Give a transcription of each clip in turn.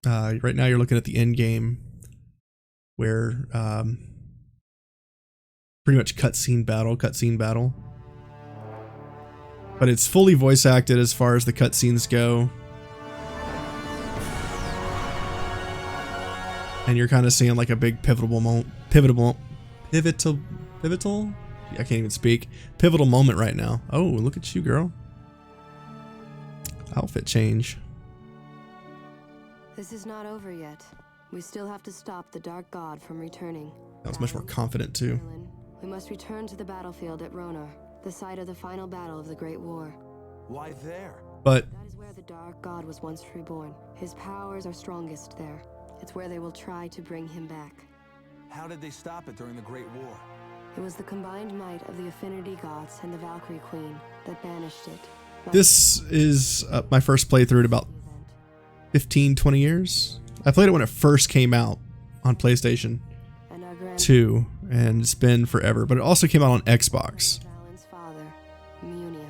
Right now you're looking at the end game where pretty much cutscene battle. But it's fully voice acted as far as the cutscenes go. And you're kind of seeing like a big pivotal moment. Pivotal? I can't even speak. Pivotal moment right now. Oh, look at you, girl. Outfit change. This is not over yet. We still have to stop the Dark God from returning. That was much more confident too. We must return to the battlefield at Rona, the site of the final battle of the Great War. Why there? But that is where the Dark God was once reborn. His powers are strongest there. It's where they will try to bring him back. How did they stop it during the Great War? It was the combined might of the Affinity Gods and the Valkyrie Queen that banished it. This is my first playthrough in about 15-20 years. I played it when it first came out on PlayStation 2, and it's been forever. But it also came out on Xbox. Valen's father, Munio,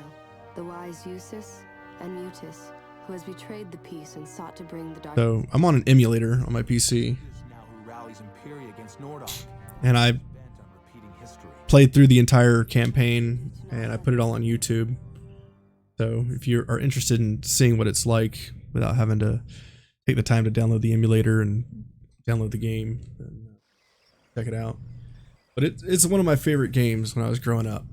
the wise Usus, and Mutus, who has betrayed the peace and sought to bring the dark. So I'm on an emulator on my PC, Now who rallies Imperia against Nordagh, and I bent on repeating history. played through the entire campaign, and I put it all on YouTube. So if you are interested in seeing what it's like without having to take the time to download the emulator and download the game, then check it out. But it's one of my favorite games when I was growing up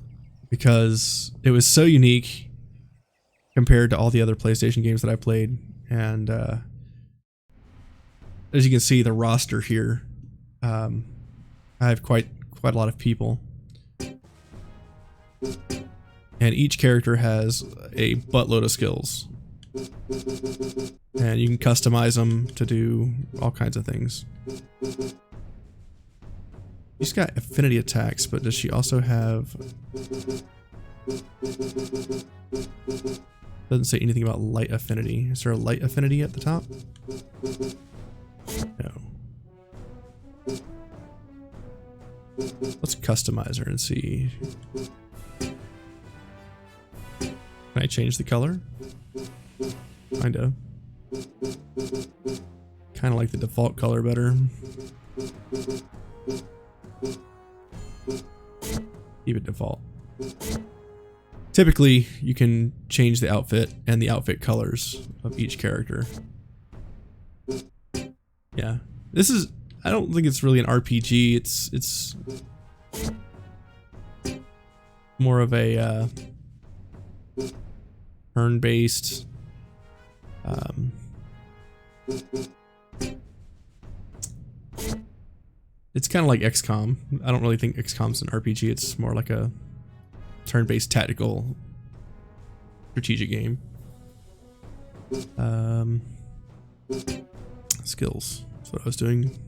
because it was so unique compared to all the other PlayStation games that I played. And as you can see, the roster here, I have quite a lot of people. And each character has a buttload of skills. And you can customize them to do all kinds of things. She's got affinity attacks, but does she also have... Doesn't say anything about light affinity. Is there a light affinity at the top? No. Let's customize her and see. Can I change the color? Kinda. Kinda like the default color better. Keep it default. Typically, you can change the outfit and the outfit colors of each character. Yeah. This is... I don't think it's really an RPG. It's more of a turn-based it's kind of like XCOM. I don't really think XCOM's an RPG. It's more like a turn-based tactical strategic game. Skills. That's what I was doing.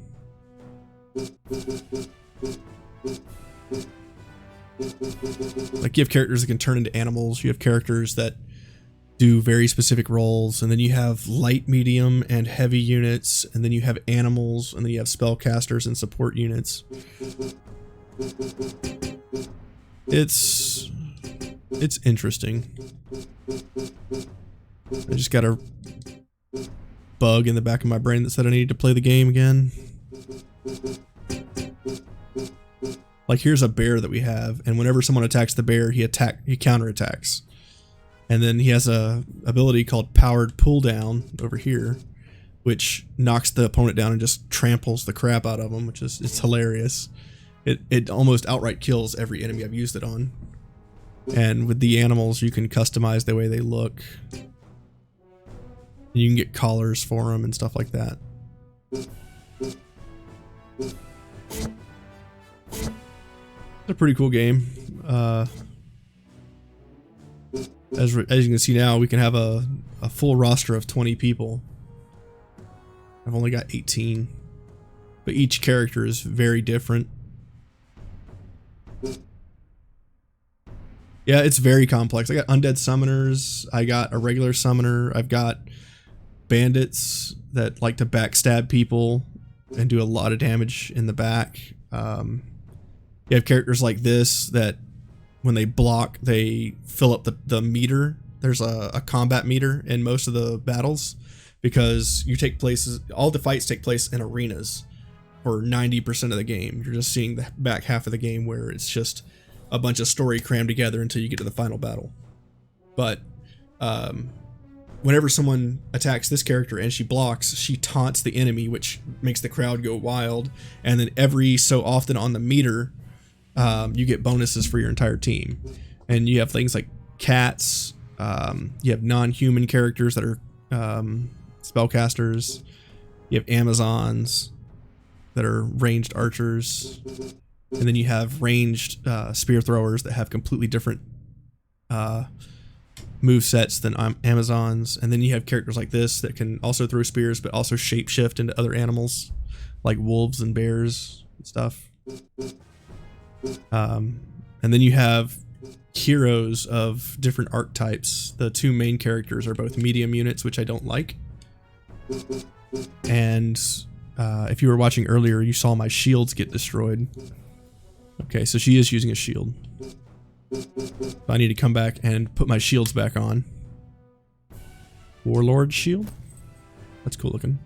Like you have characters that can turn into animals. You have characters that do very specific roles, and then you have light, medium, and heavy units, and then you have animals, and then you have spellcasters and support units. It's interesting. I just got a bug in the back of my brain that said I needed to play the game again. Like here's a bear that we have, and whenever someone attacks the bear, he counterattacks. And then he has a ability called Powered Pull Down over here, which knocks the opponent down and just tramples the crap out of them, which is it's hilarious. It almost outright kills every enemy I've used it on. And with the animals, you can customize the way they look. And you can get collars for them and stuff like that. It's a pretty cool game. As you can see now, we can have a full roster of 20 people. I've only got 18. But each character is very different. Yeah, it's very complex. I got undead summoners. I got a regular summoner. I've got bandits that like to backstab people and do a lot of damage in the back. You have characters like this that when they block, they fill up the meter. There's a combat meter in most of the battles. because all the fights take place in arenas for 90% of the game. You're just seeing the back half of the game where it's just a bunch of story crammed together until you get to the final battle. But whenever someone attacks this character and she blocks, she taunts the enemy, which makes the crowd go wild. And then every so often on the meter, you get bonuses for your entire team. And you have things like cats, you have non-human characters that are spellcasters, you have Amazons that are ranged archers, and then you have ranged spear throwers that have completely different move sets than Amazons. And then you have characters like this that can also throw spears but also shapeshift into other animals like wolves and bears and stuff. And then you have heroes of different archetypes. The two main characters are both medium units, which I don't like. And if you were watching earlier, you saw my shields get destroyed. Okay, so she is using a shield. I need to come back and put my shields back on. Warlord shield? That's cool looking.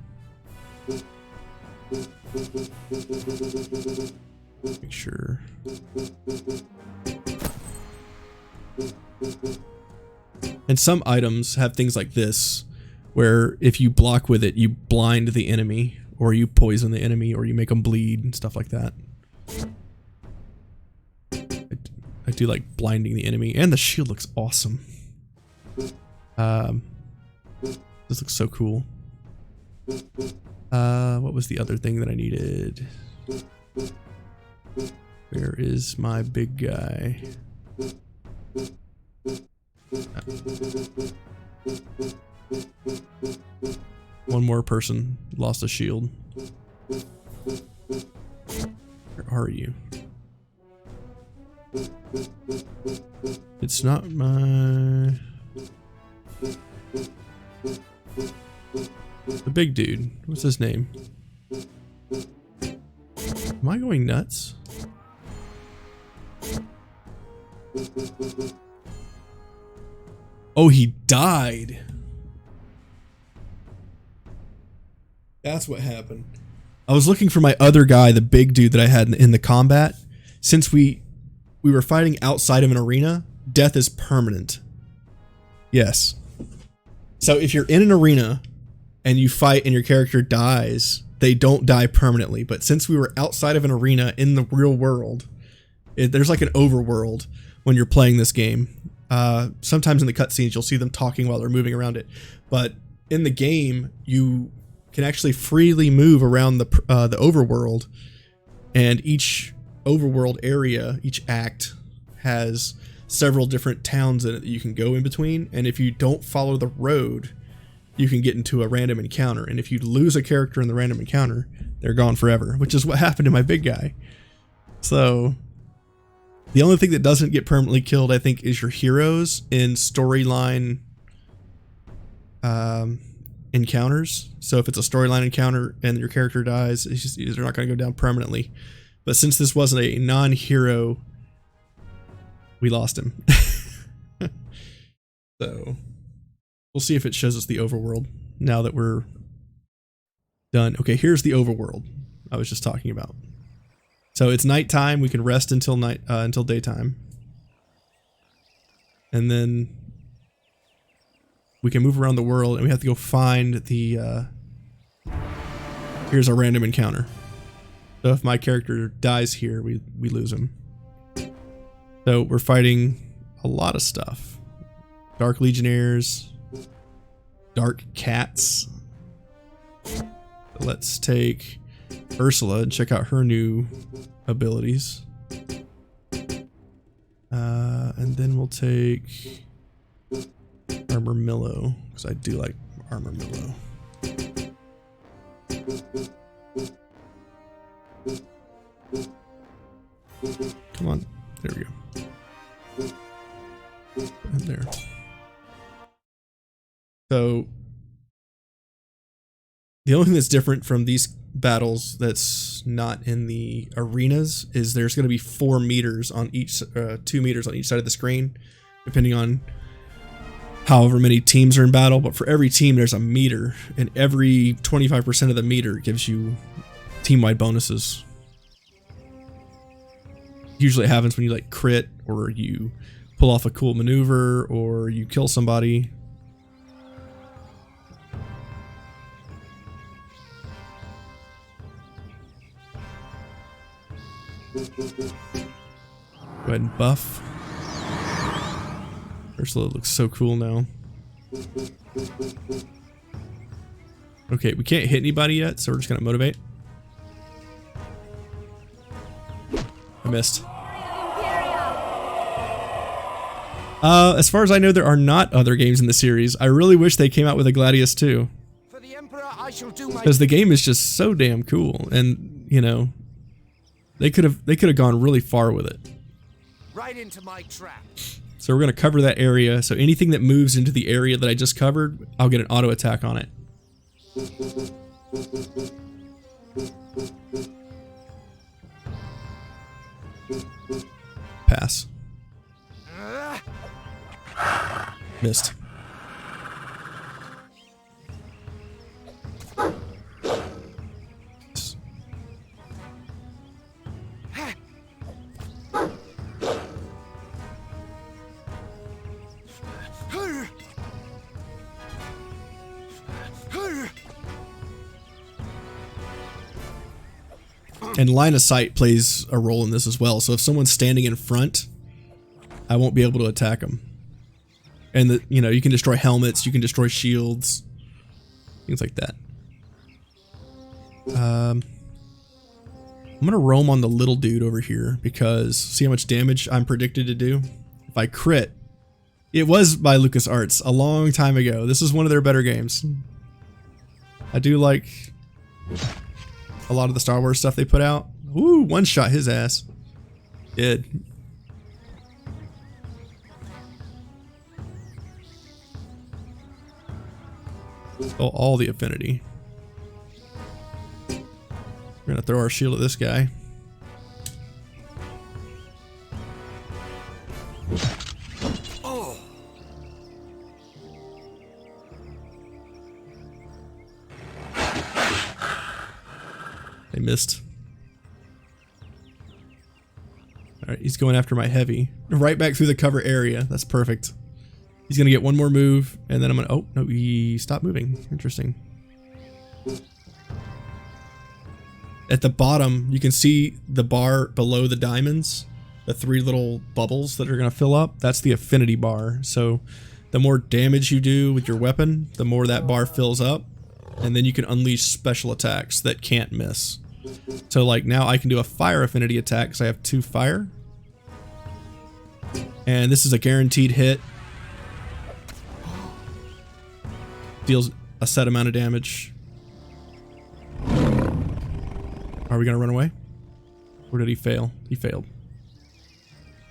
Make sure. And some items have things like this, where if you block with it, you blind the enemy, or you poison the enemy, or you make them bleed and stuff like that. I do like blinding the enemy, and the shield looks awesome. This looks so cool. What was the other thing that I needed? Where is my big guy? One more person lost a shield. Where are you? It's not my... The big dude. What's his name? Am I going nuts? Oh, he died. That's what happened. I was looking for my other guy, the big dude that I had in the combat. Since we were fighting outside of an arena, death is permanent. Yes. So if you're in an arena and you fight and your character dies, they don't die permanently. But since we were outside of an arena in the real world, there's like an overworld when you're playing this game. Sometimes in the cutscenes, you'll see them talking while they're moving around it. But in the game, you can actually freely move around the overworld, and each overworld area, each act, has several different towns in it that you can go in between. And if you don't follow the road, you can get into a random encounter. And if you lose a character in the random encounter, they're gone forever, which is what happened to my big guy. So the only thing that doesn't get permanently killed, I think, is your heroes in storyline encounters. So if it's a storyline encounter and your character dies, it's just, they're not going to go down permanently. But since this wasn't a non-hero, we lost him. So we'll see if it shows us the overworld now that we're done. Okay, here's the overworld I was just talking about. So it's nighttime. We can rest until until daytime, and then we can move around the world. And we have to go find the. Here's a random encounter. So if my character dies here, we lose him. So we're fighting a lot of stuff. Dark Legionnaires, Dark Cats. Let's take Ursula and check out her new abilities. And then we'll take Armormillo, because I do like Armormillo. Come on, there we go. And there. So the only thing that's different from these battles that's not in the arenas is there's going to be 4 meters on each, 2 meters on each side of the screen, depending on however many teams are in battle, but for every team there's a meter, and every 25% of the meter gives you team-wide bonuses. Usually it happens when you like crit, or you pull off a cool maneuver, or you kill somebody. Go ahead and buff. Ursula looks so cool now. Okay, we can't hit anybody yet, so we're just gonna motivate. I missed. As far as I know, there are not other games in the series. I really wish they came out with a Gladius too. For the Emperor, I shall do my Because the game is just so damn cool, and you know, they could have gone really far with it. right into my trap. So we're gonna cover that area. So anything that moves into the area that I just covered, I'll get an auto attack on it. Pass. Missed. And line of sight plays a role in this as well. So if someone's standing in front, I won't be able to attack them. And you know, you can destroy helmets, you can destroy shields, things like that. I'm gonna roam on the little dude over here because see how much damage I'm predicted to do. If I crit, it was by LucasArts a long time ago. This is one of their better games. I do like a lot of the Star Wars stuff they put out. Ooh, one shot his ass. Did. Oh, all the affinity. We're gonna throw our shield at this guy. Oh. They missed. Alright, he's going after my heavy. Right back through the cover area. That's perfect. He's gonna get one more move, and then I'm gonna... Oh, no, he stopped moving. Interesting. At the bottom, you can see the bar below the diamonds. The three little bubbles that are gonna fill up. That's the affinity bar. So, the more damage you do with your weapon, the more that bar fills up. And then you can unleash special attacks that can't miss. So like now I can do a fire affinity attack because I have 2 fire. And this is a guaranteed hit. Deals a set amount of damage. Are we gonna run away? Or did he fail? He failed.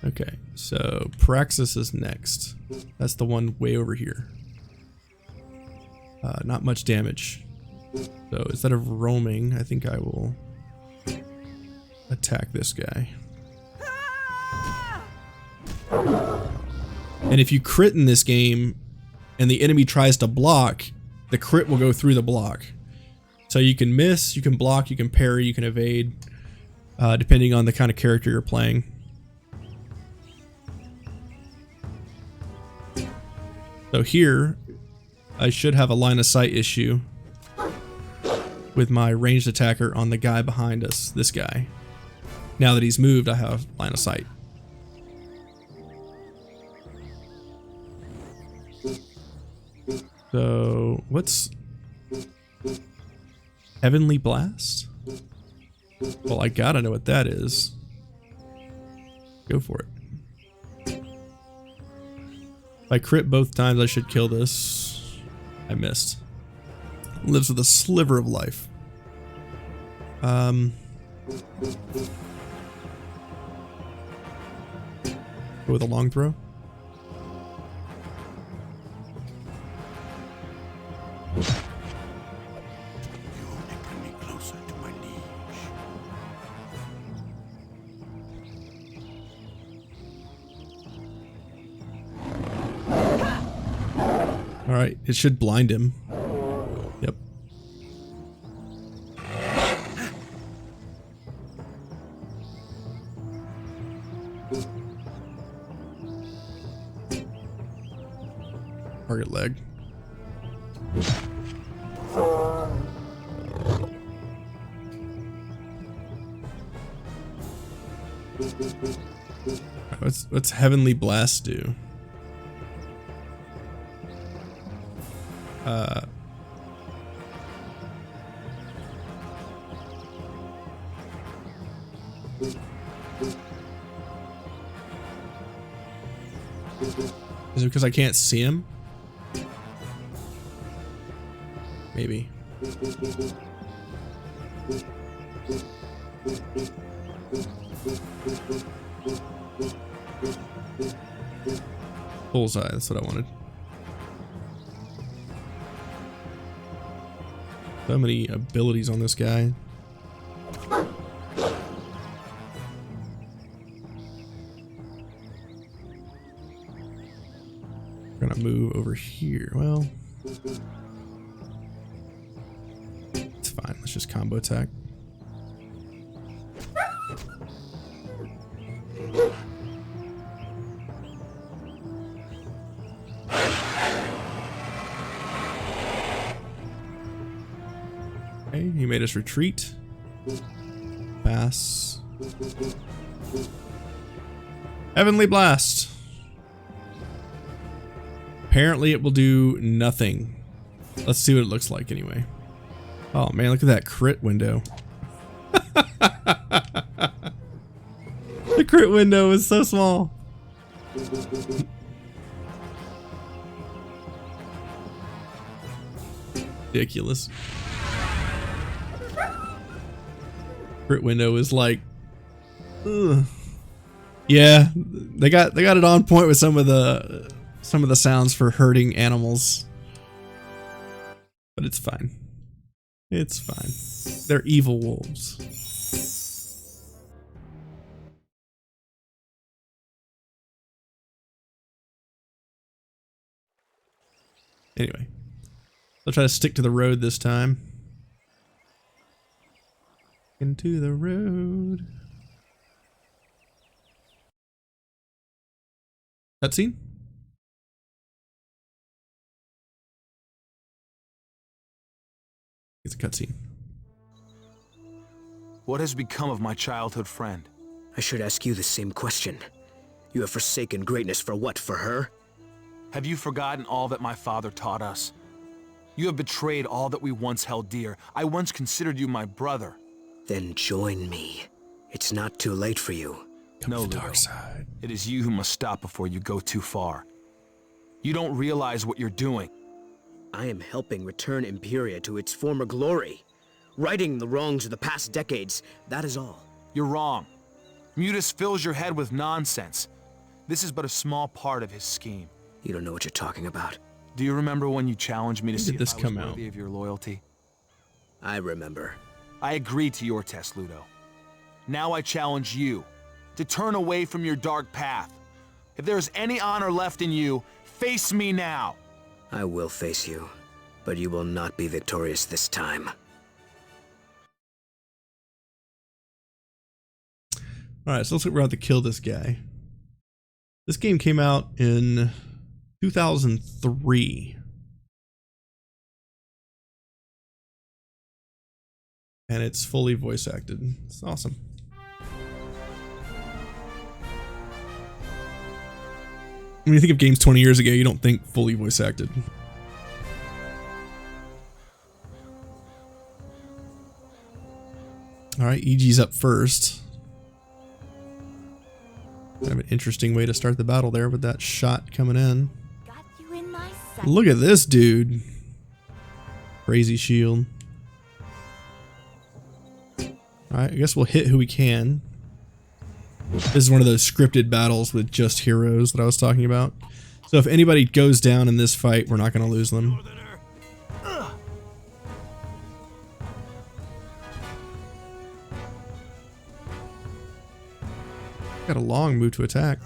Okay, so Praxis is next. That's the one way over here. Not much damage. So instead of roaming, I think I will attack this guy. And if you crit in this game and the enemy tries to block, the crit will go through the block. So you can miss, you can block, you can parry, you can evade, depending on the kind of character you're playing. So here, I should have a line of sight issue with my ranged attacker on the guy behind us, this guy. Now that he's moved, I have line of sight. So, what's Heavenly Blast? Well, I gotta know what that is. Go for it. If I crit both times, I should kill this. I missed. Lives with a sliver of life. Go with a long throw. Alright, it should blind him. Yep. Target leg. What's Heavenly Blast do? Is it because I can't see him? Maybe. Bullseye, that's what I wanted. So many abilities on this guy. We're gonna move over here. Well, it's fine. Let's just combo attack. Okay, he made us retreat. Pass. Heavenly Blast. Apparently it will do nothing. Let's see what it looks like anyway. Oh man, look at that crit window. The crit window is so small. Ridiculous. Crit window is like, ugh. Yeah, they got it on point with some of the sounds for hurting animals, but it's fine. It's fine. They're evil wolves. Anyway, I'll try to stick to the road this time. Into the road. Cutscene? It's a cutscene. What has become of my childhood friend? I should ask you the same question. You have forsaken greatness for what? For her? Have you forgotten all that my father taught us? You have betrayed all that we once held dear. I once considered you my brother. Then join me. It's not too late for you. Come No, to the Ludo. dark side. It is you who must stop before you go too far. You don't realize what you're doing. I am helping return Imperia to its former glory. Righting the wrongs of the past decades, that is all. You're wrong. Mutus fills your head with nonsense. This is but a small part of his scheme. You don't know what you're talking about. Do you remember when you challenged me to When see did if this I was come out? worthy of your loyalty? I remember. I agreed to your test, Ludo. Now I challenge you to turn away from your dark path. If there is any honor left in you, face me now. I will face you, but you will not be victorious this time. Alright, so looks like we're going to have to kill this guy. This game came out in 2003. And it's fully voice acted. It's awesome. When you think of games 20 years ago, you don't think fully voice acted. Alright, EG's up first. Kind of an interesting way to start the battle there with that shot coming in. Got you in my sight. Look at this dude. Crazy shield. Alright, I guess we'll hit who we can. This is one of those scripted battles with just heroes that I was talking about. So if anybody goes down in this fight, we're not going to lose them. Got a long move to attack.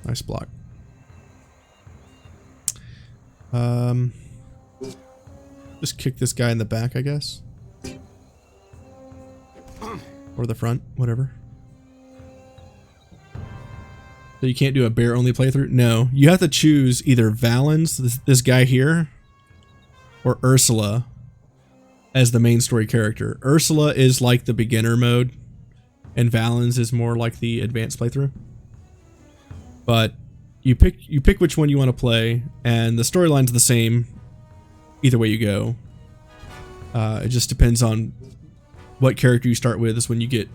Nice block. Just kick this guy in the back, I guess. Or the front, whatever. So you can't do a bear only playthrough? No, you have to choose either Valens, this guy here, or Ursula as the main story character. Ursula is like the beginner mode, and Valens is more like the advanced playthrough. But you pick which one you want to play, and the storyline's the same either way you go. It just depends on what character you start with is when you get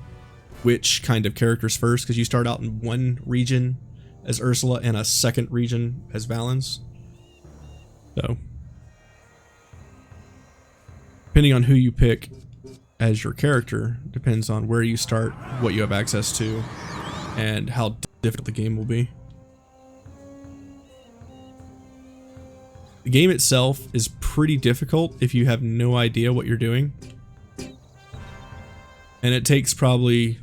which kind of characters first, because you start out in one region as Ursula and a second region as Valens. So, depending on who you pick as your character, depends on where you start, what you have access to, and how difficult the game will be. The game itself is pretty difficult if you have no idea what you're doing. And it takes probably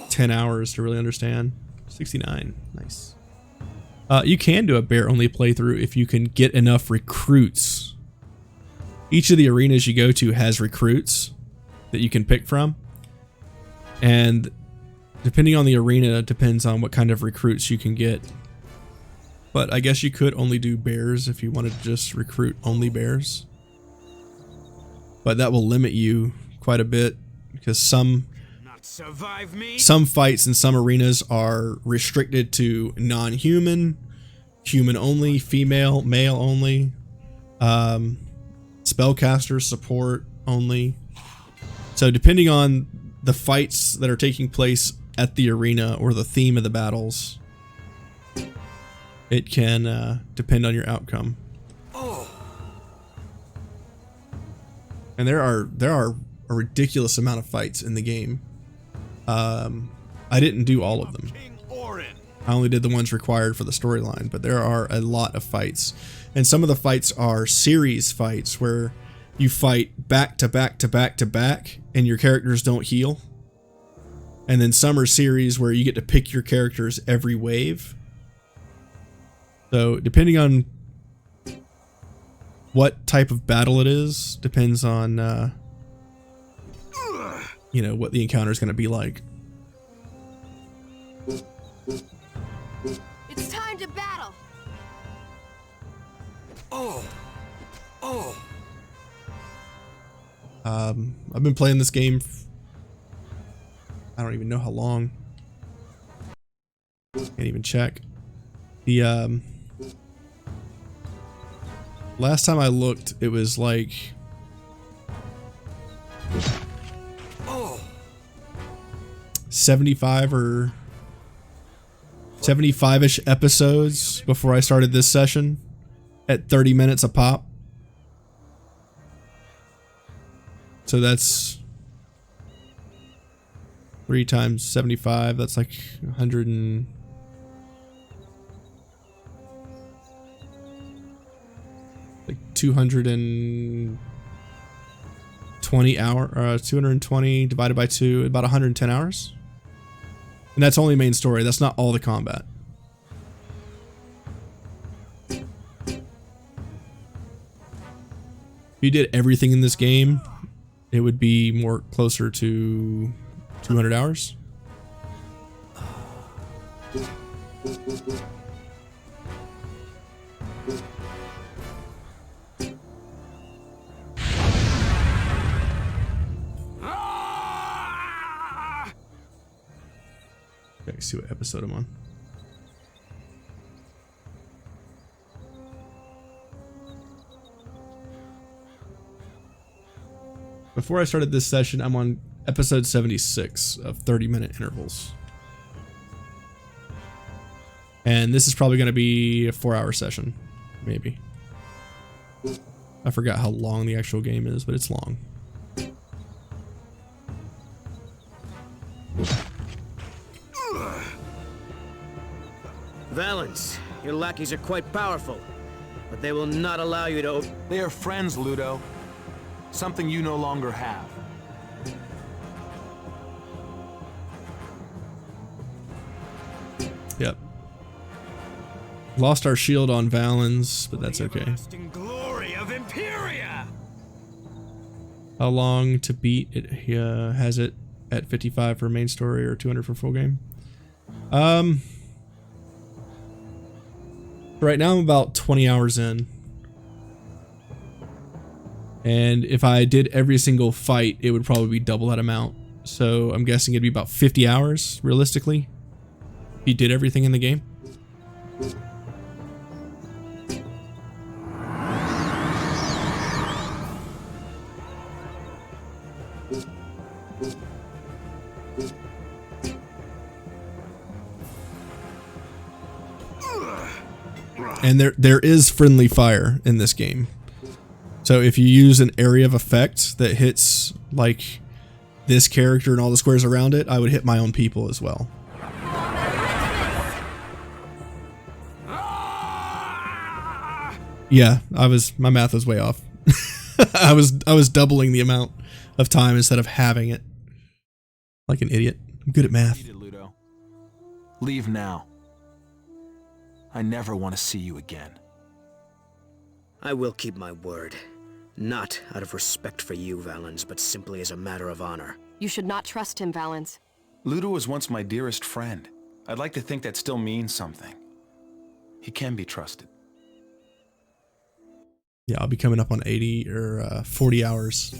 10 hours to really understand. 69, nice. You can do a bear only playthrough if you can get enough recruits. Each of the arenas you go to has recruits that you can pick from. And depending on the arena, it depends on what kind of recruits you can get. But I guess you could only do bears if you wanted to just recruit only bears. But that will limit you quite a bit because some fights in some arenas are restricted to non-human, human only, female, male only, spellcasters, support only. So depending on the fights that are taking place at the arena or the theme of the battles, it can depend on your outcome. And there are a ridiculous amount of fights in the game. I didn't do all of them. I only did the ones required for the storyline, but there are a lot of fights. And some of the fights are series fights where you fight back to back to back to back and your characters don't heal. And then some are series where you get to pick your characters every wave. So depending on what type of battle it is, depends on you know, what the encounter is going to be like. It's time to battle. I've been playing this game I don't even know how long. Can't even check. The last time I looked, it was like 75 or 75-ish episodes before I started this session at 30 minutes a pop. So that's 3 times 75. That's like 100 and... like 220 220 divided by 2, about 110 hours. And that's only main story. That's not all the combat. If you did everything in this game, it would be more closer to 200 hours. Okay, see what episode I'm on. Before I started this session, I'm on episode 76 of 30-minute intervals. And this is probably going to be a 4-hour session, maybe. I forgot how long the actual game is, but it's long. Valens, your lackeys are quite powerful, but they will not allow you to... They are friends, Ludo. Something you no longer have. Yep. Lost our shield on Valens, but that's okay. Everlasting glory of Imperia! How long to beat? It has it at 55 for main story or 200 for full game. Right now I'm about 20 hours in. And if I did every single fight, it would probably be double that amount. So I'm guessing it'd be about 50 hours, realistically, if you did everything in the game. And there is friendly fire in this game. So if you use an area of effect that hits like this character and all the squares around it, I would hit my own people as well. Yeah, my math was way off. I was doubling the amount of time instead of having it. Like an idiot. I'm good at math. Ludo. Leave now. I never want to see you again. I will keep my word. Not out of respect for you, Valens, but simply as a matter of honor. You should not trust him, Valens. Ludo was once my dearest friend. I'd like to think that still means something. He can be trusted. Yeah, I'll be coming up on 80 or 40 hours.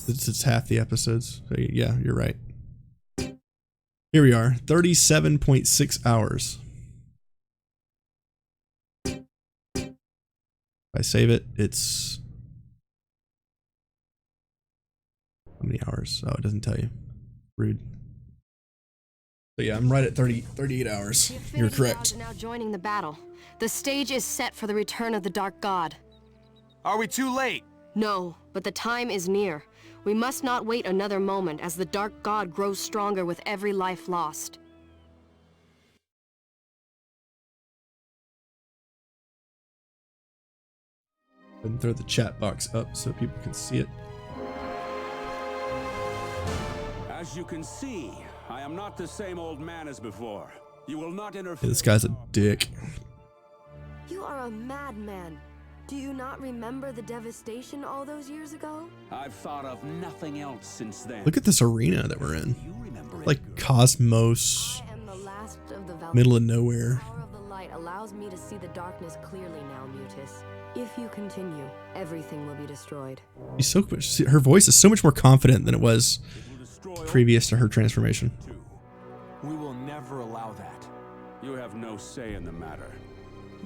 It's half the episodes. So yeah, you're right. Here we are, 37.6 hours. If I save it, it's... How many hours? Oh, it doesn't tell you. Rude. But yeah, I'm right at 38 hours. You're correct. Are now joining the battle. The stage is set for the return of the Dark God. Are we too late? No, but the time is near. We must not wait another moment as the Dark God grows stronger with every life lost. And throw the chat box up so people can see it. As you can see, I am not the same old man as before. You will not interfere. Hey, this guy's a dick. You are a madman. Do you not remember the devastation all those years ago? I've thought of nothing else since then. Look at this arena that we're in. You remember it. Like Cosmos, I am the last of the middle of nowhere. The power of the light allows me to see the darkness clearly now, Mutus. If you continue, everything will be destroyed. She's so much, her voice is so much more confident than it was previous to her transformation. We will never allow that. You have no say in the matter.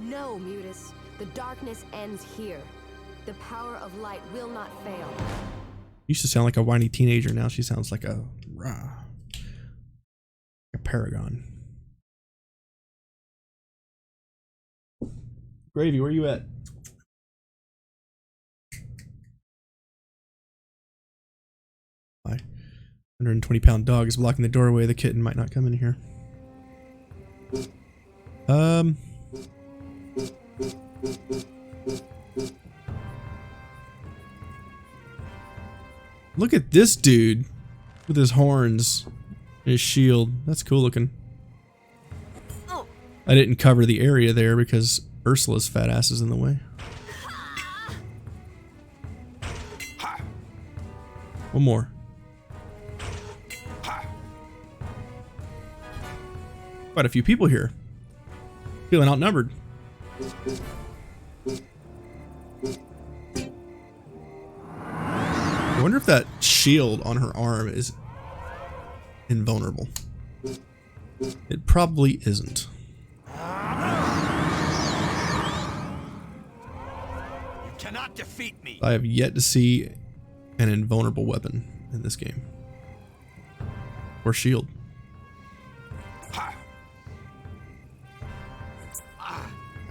No, Mutus. The darkness ends here. The power of light will not fail. Used to sound like a whiny teenager. Now she sounds like a paragon. Gravy, where you at? My 120-pound dog is blocking the doorway. The kitten might not come in here. Look at this dude with his horns and his shield. That's cool looking. Oh. I didn't cover the area there because Ursula's fat ass is in the way. One more. Quite a few people here. Feeling outnumbered. I wonder if that shield on her arm is invulnerable. It probably isn't. You cannot defeat me. I have yet to see an invulnerable weapon in this game. Or shield.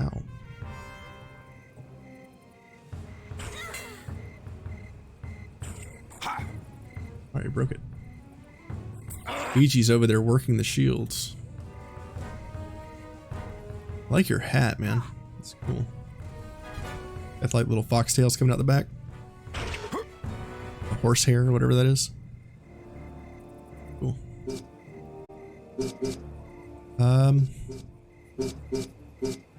Ow. Alright, you broke it. Ichi's over there working the shields. I like your hat, man. That's cool. Got like little foxtails coming out the back. A horsehair or whatever that is. Cool.